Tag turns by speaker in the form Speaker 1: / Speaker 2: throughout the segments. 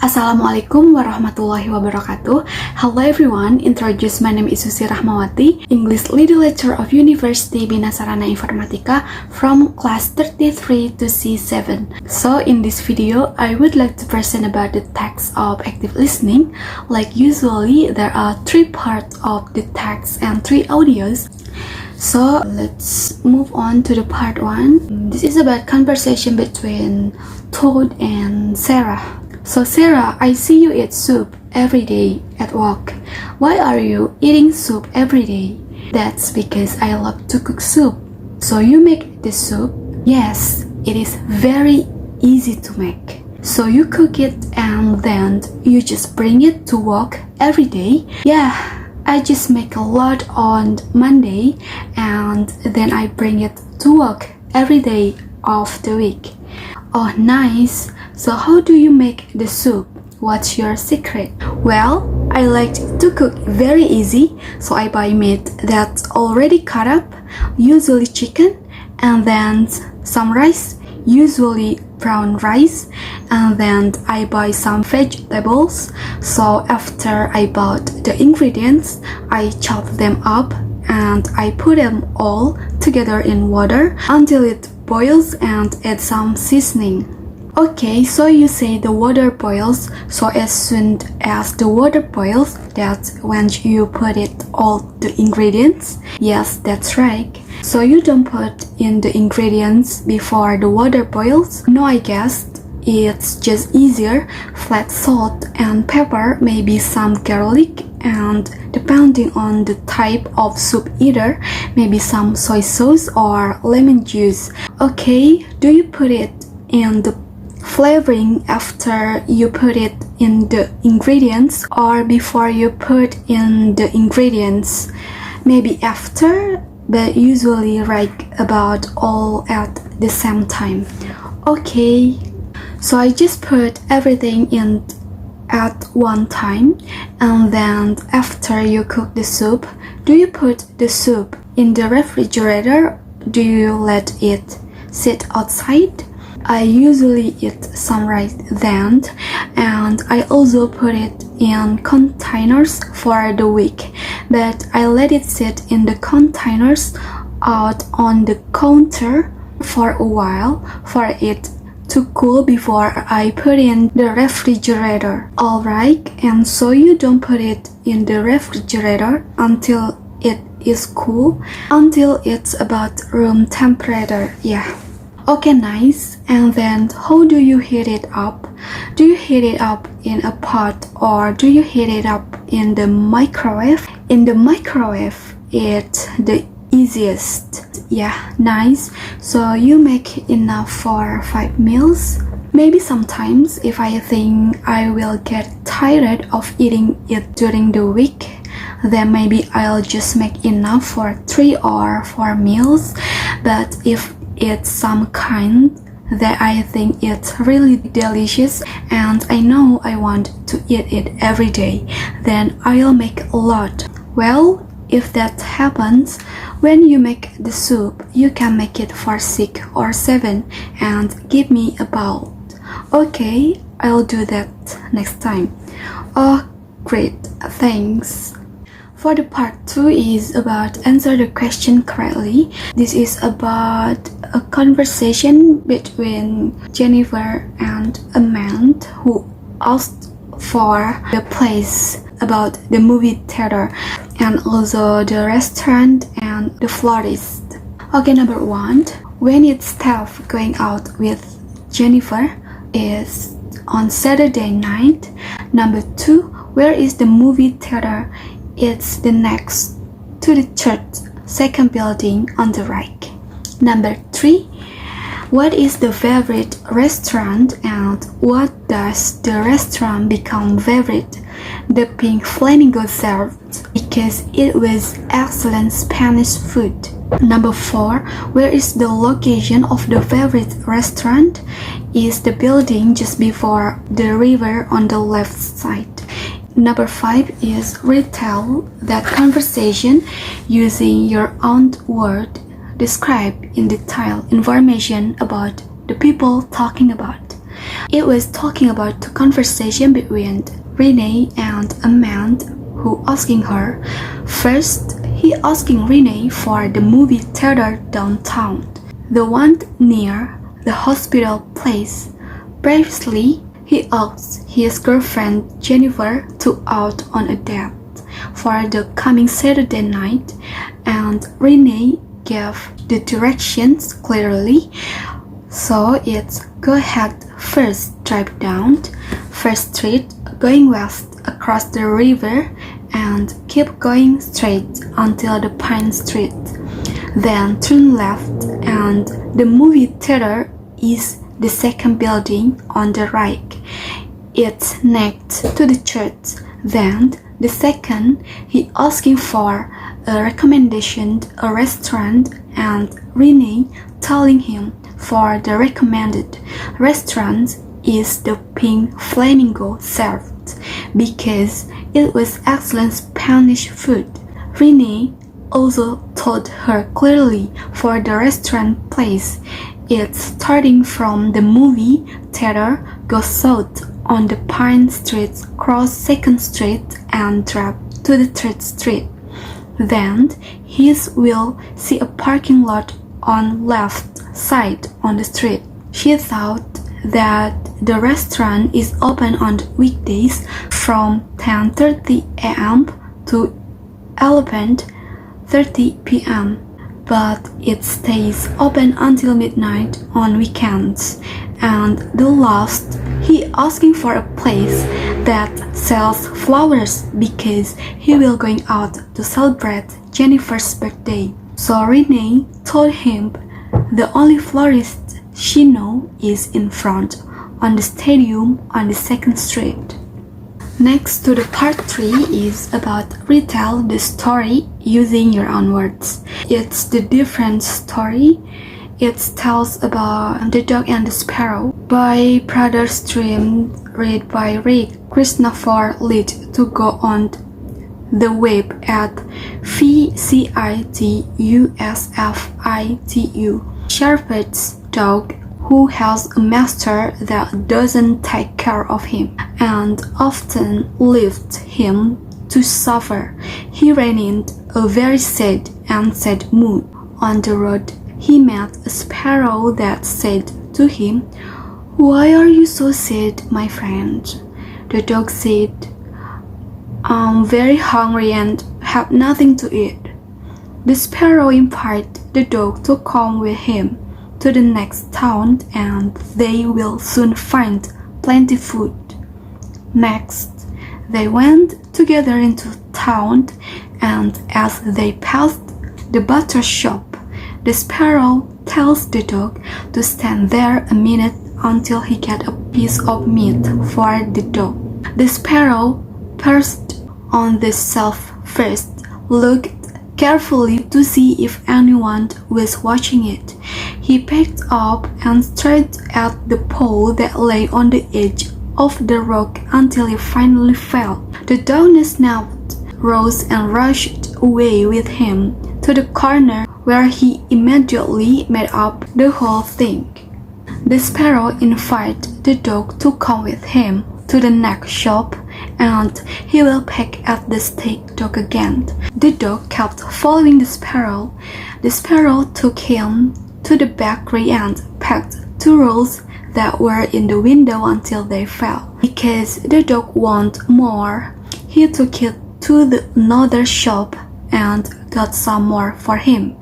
Speaker 1: Assalamualaikum warahmatullahi wabarakatuh. Hello everyone, introduce my name is Susi Rahmawati, English Literature of University Bina Sarana Informatika from class 33 to C7. So in this video, I would like to present about the text of active listening. Like usually, there are 3 parts of the text and 3 audios. So let's move on to the part 1. This is about conversation between Toad and Sarah. So Sarah, I see you eat soup every day at work. Why are you eating soup every day? That's because I love to cook soup. So you make the soup? Yes, it is very easy to make. So you cook it and then you just bring it to work every day? Yeah, I just make a lot on Monday and then I bring it to work every day of the week. Oh, nice. So how do you make the soup? What's your secret? Well, I like to cook very easy, so I buy meat that's already cut up, usually chicken, and then some rice, usually brown rice, and then I buy some vegetables. So after I bought the ingredients, I chop them up and I put them all together in water until it boils and add some seasoning. Okay, so you say the water boils, so as soon as the water boils, that's when you put it all the ingredients? Yes, that's right. So you don't put in the ingredients before the water boils? No, I guess it's just easier. Flat salt and pepper, maybe some garlic, and depending on the type of soup eater, maybe some soy sauce or lemon juice. Okay, do you put it in the flavoring after you put it in the ingredients or before you put in the ingredients? Maybe after, but usually right about all at the same time. Okay, so I just put everything in at one time, and then after you cook the soup, do you put the soup in the refrigerator? Do you let it sit outside? I usually eat some right then, and I also put it in containers for the week, but I let it sit in the containers out on the counter for a while for it to cool before I put in the refrigerator. Alright, and so you don't put it in the refrigerator until it is cool, until it's about room temperature, yeah. Okay, nice. And then how do you heat it up? Do you heat it up in a pot or do you heat it up in the microwave? In the microwave, it's the easiest. Yeah, nice. So you make enough for 5 meals. Maybe sometimes if I think I will get tired of eating it during the week, then maybe I'll just make enough for 3 or 4 meals. But if it's some kind that I think it's really delicious and I know I want to eat it every day, then I'll make a lot. Well, if that happens, when you make the soup, you can make it for 6 or 7 and give me a bowl. Okay, I'll do that next time. Oh, great, thanks. For the part 2 is about answer the question correctly. This is about a conversation between Jennifer and a man who asked for the place about the movie theater and also the restaurant and the florist. Okay, number 1. When it's tough going out with Jennifer is on Saturday night. Number 2. Where is the movie theater? It's the next to the church, second building on the right. Number 3. What is the favorite restaurant and what does the restaurant become favorite? The pink flamingo served because it was excellent Spanish food. Number 4. Where is the location of the favorite restaurant? Is the building just before the river on the left side. Number 5 is retell that conversation using your own word. Describe in detail information about the people talking about. It was talking about the conversation between Renee and a man who asking her. First, he asking Renee for the movie theater downtown, the one near the hospital place. Previously, he asked his girlfriend Jennifer to out on a date for the coming Saturday night, and Renee gave the directions clearly. So it's go ahead, first drive down First Street, going west across the river, and keep going straight until the Pine Street. Then turn left, and the movie theater is the second building on the right. It's next to the church. Then the second, he asking for a recommendation, a restaurant, and Renee telling him for the recommended restaurant is the Pink Flamingo served because it was excellent Spanish food. Renee also told her clearly for the restaurant place, it's starting from the movie theater, go south on the Pine Street, cross 2nd Street and drive to the 3rd Street. Then he will see a parking lot on left side on the street. She thought that the restaurant is open on weekdays from 10:30 a.m. to 11:30 p.m. but it stays open until midnight on weekends. And the last, he asking for a place that sells flowers because he will going out to celebrate Jennifer's birthday. So Renee told him the only florist she know is in front on the stadium on the 2nd Street. Next to the part 3 is about retell the story using your own words. It's the different story. It tells about The Dog and the Sparrow by Brothers Dream, read by Rick Christopher Lead to go on the web at VCITUSFITU. Shepherd's dog who has a master that doesn't take care of him and often leaves him to suffer. He ran in a very sad mood. On the road, he met a sparrow that said to him, "Why are you so sad, my friend?" The dog said, "I'm very hungry and have nothing to eat." The sparrow invited the dog to come with him to the next town and they will soon find plenty food. Next, they went together into town, and as they passed the butcher shop, the sparrow tells the dog to stand there a minute until he gets a piece of meat for the dog. The sparrow perched on the shelf first, looked carefully to see if anyone was watching it. He picked up and stared at the pole that lay on the edge of the rock until it finally fell. The dog snapped, rose and rushed away with him to the corner where he immediately made up the whole thing. The sparrow invited the dog to come with him to the next shop and he will peck at the stick dog again. The dog kept following the sparrow. The sparrow took him to the bakery and pecked 2 rolls that were in the window until they fell. Because the dog wanted more, he took it to another shop and got some more for him.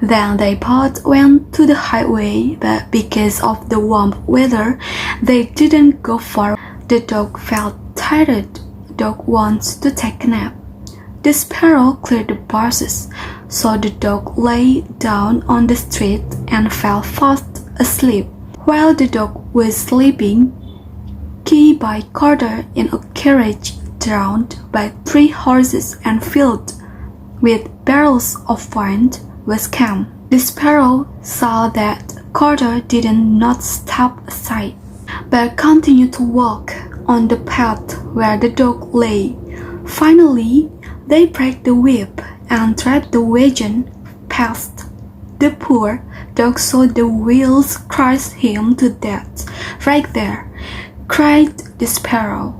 Speaker 1: Then they both went to the highway, but because of the warm weather, they didn't go far. The dog felt tired. The dog wants to take a nap. The sparrow cleared the bushes, so the dog lay down on the street and fell fast asleep. While the dog was sleeping, Key by Carter in a carriage drawn by 3 horses and filled with barrels of wine was calm. The sparrow saw that Carter did not stop aside, but continued to walk on the path where the dog lay. Finally, they braked the whip and dragged the wagon past. The poor dog saw the wheels crush him to death. right there," cried the sparrow.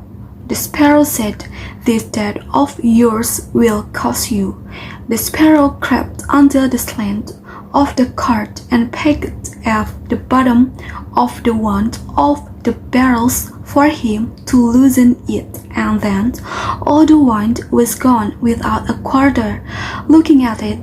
Speaker 1: The sparrow said, "This death of yours will cost you." The sparrow crept under the slant of the cart and pecked at the bottom of one of the barrels for him to loosen it, and then all the wine was gone without a quarter. Looking at it,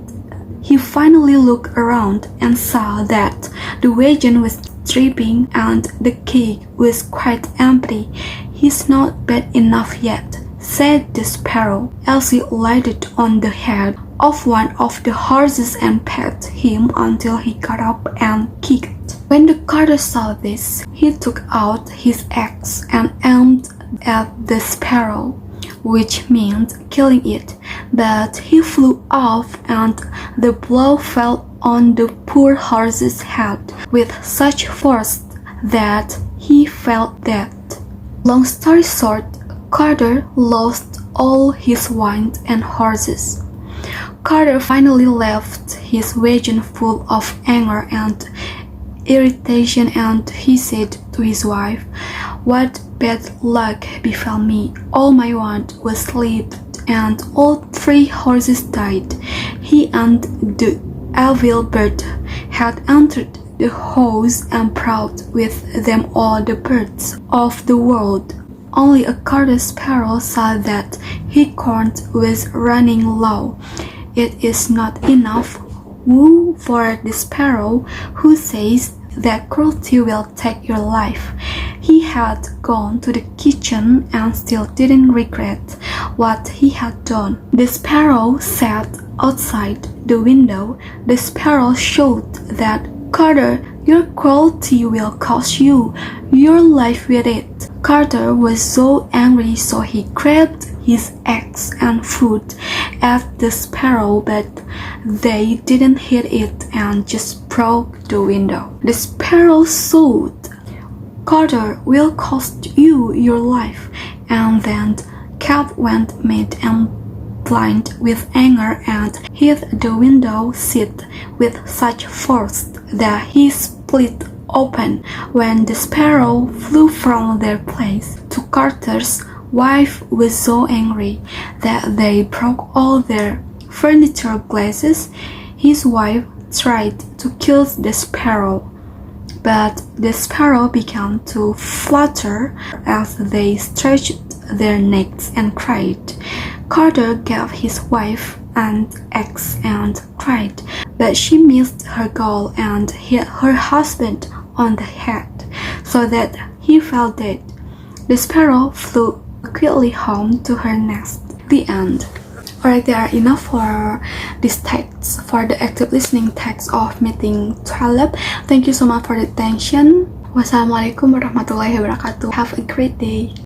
Speaker 1: he finally looked around and saw that the wagon was dripping and the cake was quite empty. "He's not bad enough yet," said the sparrow. Elsie lighted on the head of one of the horses and pet him until he got up and kicked. When the carter saw this, he took out his axe and aimed at the sparrow, which meant killing it, but he flew off and the blow fell on the poor horse's head with such force that he fell dead. Long story short, Carter lost all his wine and horses. Carter finally left his wagon full of anger and irritation, and he said to his wife, "What bad luck befell me. All my wine was slipped and all 3 horses died." He and the evil bird had entered the house and brought with them all the birds of the world. Only a carter sparrow saw that his corn was running low. It is not enough. Woe for the sparrow who says that cruelty will take your life. He had gone to the kitchen and still didn't regret what he had done. The sparrow sat outside the window. The sparrow shouted that, "Carter, your cruelty will cost you your life with it." Carter was so angry, so he grabbed his axe and threw at the sparrow, but they didn't hit it and just broke the window. The sparrow shouted, "Carter will cost you your life," and then Cat went mad and blind with anger and hit the window seat with such force that he split open. When the sparrow flew from their place, to Carter's wife was so angry that they broke all their furniture glasses. His wife tried to kill the sparrow, but the sparrow began to flutter as they stretched their necks and cried. Carter gave his wife an axe and cried, but she missed her goal and hit her husband on the head, so that he fell dead. The sparrow flew quickly home to her nest. The end. Alright, there are enough for this text, for the active listening text of meeting 12. Thank you so much for the attention. Wassalamualaikum warahmatullahi wabarakatuh. Have a great day.